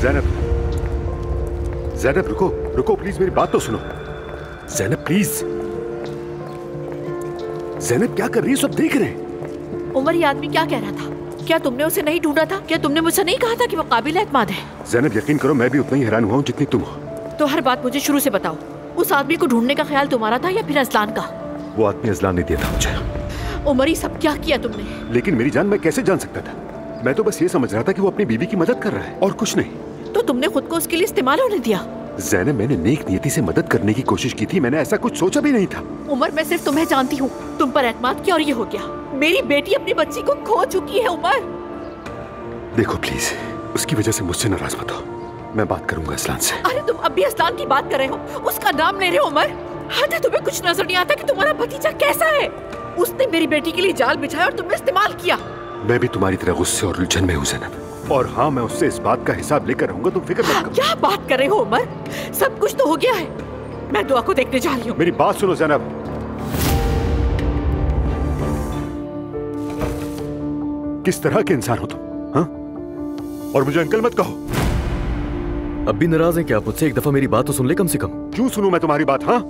ज़ैनब, ज़ैनब रुको रुको प्लीज, मेरी बात तो सुनो। ज़ैनब प्लीज। ज़ैनब क्या कर रही है? सब देख रहे हैं। उमर, ये आदमी क्या कह रहा था? क्या तुमने उसे नहीं ढूंढा था? क्या तुमने मुझसे नहीं कहा था कि वो काबिल एतमाद है? ज़ैनब यकीन करो, मैं भी उतना ही हैरान हुआ हूँ जितनी तुम हो। तो हर बात मुझे शुरू से बताओ। उस आदमी को ढूंढने का ख्याल तुम्हारा था या फिर अजलान का? वो आदमी अजलान ने दिया था मुझे। उमर, ये सब क्या किया तुमने? लेकिन मेरी जान, मैं कैसे जान सकता था? मैं तो बस ये समझ रहा था कि वो अपनी बीवी की मदद कर रहा है और कुछ नहीं। तो तुमने खुद को उसके लिए इस्तेमाल होने दिया? ज़ैनब, मैंने नेक नियति से मदद करने की कोशिश की थी, मैंने ऐसा कुछ सोचा भी नहीं था। उमर, मैं सिर्फ तुम्हें जानती हूँ, तुम पर एतमाद किया और ये हो गया। मेरी बेटी अपनी बच्ची को खो चुकी है। उमर देखो प्लीज, उसकी वजह से मुझसे नाराज मत हो, मैं बात करूंगा अजलान से। अरे तुम अब भी अजलान की बात कर रहे हो, उसका नाम ले रहे हो। उमर, हद है, तुम्हें कुछ नजर नहीं आता कि तुम्हारा भतीजा कैसा है? उसने मेरी बेटी के लिए जाल बिछाया और तुम्हें इस्तेमाल किया। मैं भी तुम्हारी तरह गुस्से और उलझन में हूँ ज़ैनब, और हाँ, मैं उससे इस बात का हिसाब लेकर रहूंगा, तुम फिक्र मत करो। क्या बात कर रहे हो उमर? सब कुछ तो हो गया है, मैं दुआ को देखने जा रही हूँ। मेरी बात सुनो ज़ैनब। किस तरह के इंसान हो तुम, हाँ? और मुझे अंकल मत कहो। अब भी नाराज हैं क्या आप मुझसे? एक दफा मेरी बात तो सुन ले कम से कम। क्यों सुनूं मैं तुम्हारी बात? हाँ,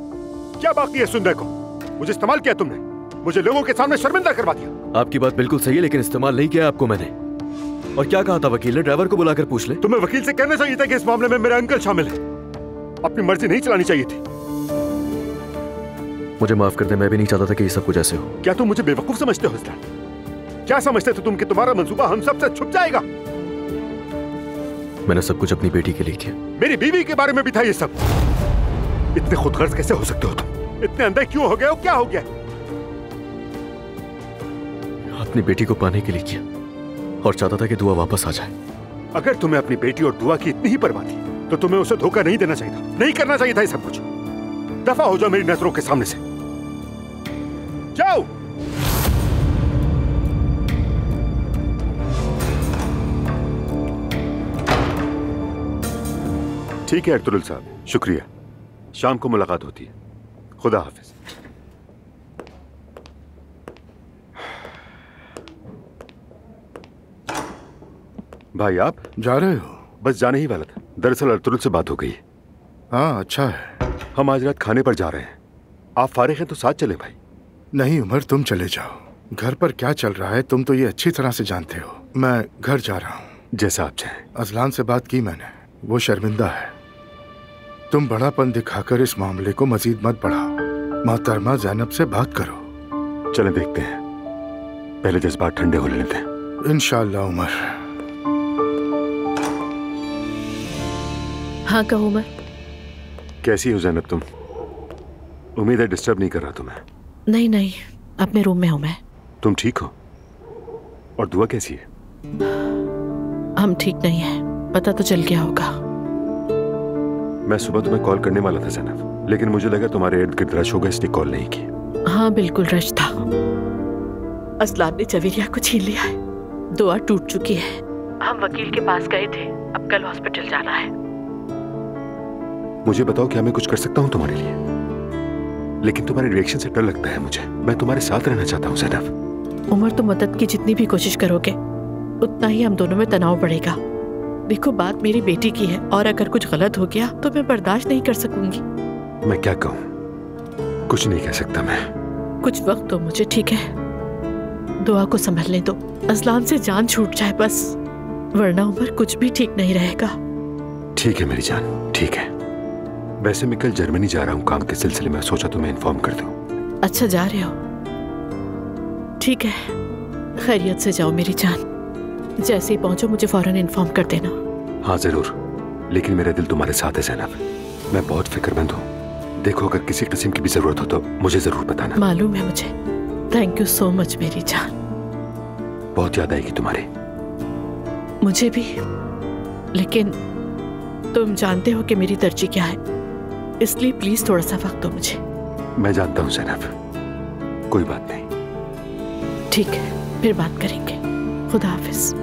क्या बाकी है सुनने को? मुझे इस्तेमाल किया तुमने, मुझे लोगों के सामने शर्मिंदा करवा दिया। आपकी बात बिल्कुल सही है, लेकिन इस्तेमाल नहीं किया आपको मैंने। और क्या कहा था वकील ने? ड्राइवर को बुलाकर पूछ ले। तुम्हें वकील से कहना चाहिए था कि इस मामले में मेरा अंकल शामिल है। अपनी मर्जी नहीं चलानी चाहिए थी। मुझे माफ कर दे, मैं भी नहीं चाहता था कि ये सब कुछ ऐसे हो। क्या तुम मुझे बेवकूफ समझते हो इस्लाम? क्या समझते थे तुम कि तुम्हारा मंसूबा हम सब से छुप जाएगा? मैंने सब कुछ अपनी बेटी के लिए किया। मेरी बीवी के बारे में भी था ये सब। इतने खुदगर्ज कैसे हो सकते हो तुम? इतने अंधे क्यों हो गए हो? क्या हो गया? अपनी बेटी को पाने के लिए किया और चाहता था कि दुआ वापस आ जाए। अगर तुम्हें अपनी बेटी और दुआ की इतनी ही परवाह थी तो तुम्हें उसे धोखा नहीं देना चाहिए था, नहीं करना चाहिए था ये सब कुछ। दफा हो जाओ मेरी नजरों के सामने से, जाओ। ठीक है अर्तुगरुल साहब, शुक्रिया। शाम को मुलाकात होती है। खुदा हाफिज। भाई आप जा रहे हो? बस जाने ही वाला था। दरअसल अर्तुगरुल से बात हो गई। हाँ, अच्छा है। हम आज रात खाने पर जा रहे हैं, आप फारिग हैं तो साथ चले भाई। नहीं उमर, तुम चले जाओ। घर पर क्या चल रहा है तुम तो ये अच्छी तरह से जानते हो। मैं घर जा रहा हूँ। जैसा आप चाहें। अजलान से बात की मैंने, वो शर्मिंदा है। तुम बड़ापन दिखाकर इस मामले को मजीद मत बढ़ाओ। मोहतरमा ज़ैनब से बात करो। चलें देखते हैं, पहले जज्बात ठंडे हो लेते हैं। इंशाअल्लाह उमर। हाँ कहो उमर। कैसी हो ज़ैनब तुम? उम्मीद है डिस्टर्ब नहीं कर रहा तुम्हें? नहीं नहीं, अपने रूम में हूँ मैं। तुम ठीक हो? और दुआ कैसी है? हम ठीक नहीं है, पता तो चल गया होगा। मैं सुबह तुम्हें कॉल करने वाला था ज़ैनब, लेकिन मुझे लगा तुम्हारे इर्द गिर्द रश होगा इसलिए कॉल नहीं की। हाँ बिल्कुल रश था। असलान ने जवेरिया को छीन लिया है, दुआ टूट चुकी है। हम वकील के पास गए थे, अब कल हॉस्पिटल जाना है। मुझे बताओ क्या मैं कुछ कर सकता हूँ तुम्हारे लिए? लेकिन तुम्हारे रिएक्शन से डर लगता है मुझे। मैं तुम्हारे साथ रहना चाहता हूँ ज़ैनब। उमर, तुम मदद की जितनी भी कोशिश करोगे उतना ही हम दोनों में तनाव बढ़ेगा। देखो बात मेरी बेटी की है और अगर कुछ गलत हो गया तो मैं बर्दाश्त नहीं कर सकूंगी। मैं क्या कहूँ? कुछ नहीं कह सकता मैं। कुछ वक्त दो मुझे, ठीक है? दुआ को संभलने दो, अजलान से जान छूट जाए बस, वरना उमर कुछ भी ठीक नहीं रहेगा। ठीक है मेरी जान, ठीक है। वैसे मैं कल जर्मनी जा रहा हूँ काम के सिलसिले में, सोचा तुम्हें इन्फॉर्म कर दूँ। अच्छा जा रहे हो? ठीक है, खैरियत से जाओ मेरी जान। जैसे ही पहुंचो मुझे फौरन इन्फॉर्म कर देना। हाँ जरूर, लेकिन मेरा दिल तुम्हारे साथ है ज़ैनब। मैं बहुत फिक्रमंद हूँ। देखो अगर किसी किस्म की भी जरूरत हो तो मुझे जरूर बताना। मालूम है मुझे। थैंक यू सो मच मेरी जान। बहुत याद आएगी तुम्हारी। मुझे भी, लेकिन तुम जानते हो कि मेरी तरजीह क्या है, इसलिए प्लीज थोड़ा सा वक्त दो मुझे। मैं जानता हूँ ज़ैनब, कोई बात नहीं। ठीक है, फिर बात करेंगे। खुदा हाफिज।